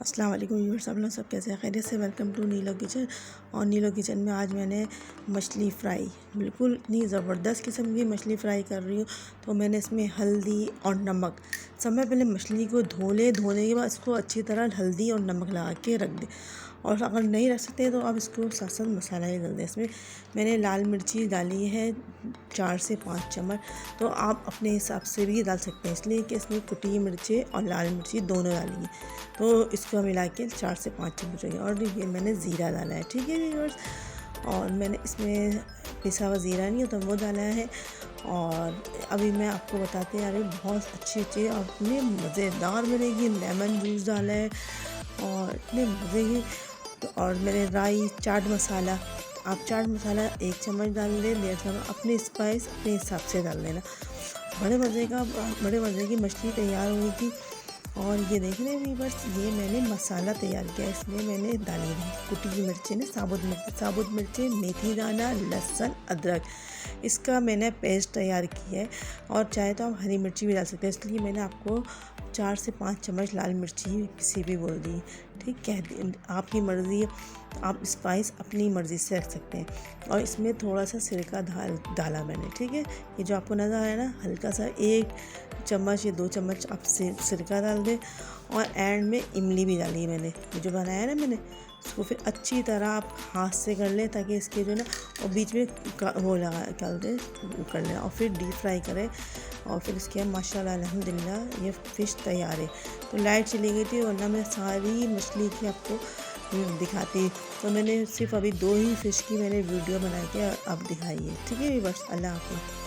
अस्सलाम वालेकुम व्यूअर्स, आप लोग सब कैसे हैं? खैरियत से। वेलकम टू नीलो किचन। और नीलो किचन में आज मैंने मछली फ़्राई, बिल्कुल इतनी ज़बरदस्त किस्म की मछली फ़्राई कर रही हूँ। तो मैंने इसमें हल्दी और नमक, समय पहले मछली को धोने के बाद इसको अच्छी तरह हल्दी और नमक लगा के रख दें। और अगर नहीं रख सकते तो आप इसको साथ साथ मसाला ही डाल दें। इसमें मैंने लाल मिर्ची डाली है 4 से 5 चम्मच, तो आप अपने हिसाब से भी डाल सकते हैं, इसलिए कि इसमें कुटी मिर्ची और लाल मिर्ची दोनों डाली है। तो इसको मिला के 4 से 5 चम्मच हो गया। और ये मैंने ज़ीरा डाला है, ठीक है व्यूअर्स। और मैंने इसमें पिसा हुआ ज़ीरा नहीं होता वो डाला है। और अभी मैं आपको बताते आ रही हूँ, बहुत अच्छी और इतने मज़ेदार बनेगी। लेमन जूस डाला है और इतने मज़े की। तो और मैंने राई चाट मसाला, आप चाट मसाला 1 चम्मच डाल दें, 1.5 चम्मच, अपने स्पाइस अपने हिसाब से डाल देना। बड़े मज़े की मछली तैयार हुई थी। और ये देख रहे हैं बस, ये मैंने मसाला तैयार किया। इसमें मैंने डाली है कुटी की मिर्ची ने, साबुत मिर्ची, मेथी दाना, लहसुन, अदरक, इसका मैंने पेस्ट तैयार किया है। और चाहे तो आप हरी मिर्ची भी डाल सकते हैं, इसलिए मैंने आपको 4 से 5 चम्मच लाल मिर्ची किसी भी बोल दी, ठीक है। आपकी मर्ज़ी, आप स्पाइस अपनी मर्ज़ी से रख सकते हैं। और इसमें थोड़ा सा सिरका डाला मैंने, ठीक है। ये जो आपको नज़र आया ना, हल्का सा 1 चम्मच या 2 चम्मच आप सिरका डाल दें। और एंड में इमली भी डाली है मैंने, ये जो बनाया ना मैंने, उसको फिर अच्छी तरह आप हाथ से कर लें, ताकि इसके जो ना, और बीच में वो लगा कर दें, कर लें। और फिर डीप फ्राई करें। और फिर इसके बाद माशाल्लाह अल्हम्दुलिल्लाह ये फ़िश तैयार है। तो लाइट चली गई थी, वरना मैं सारी मछली की आपको दिखाती। तो मैंने सिर्फ अभी 2 ही फ़िश की मैंने वीडियो बना के अब दिखाई है, ठीक है बस। अल्लाह हाफ़िज़।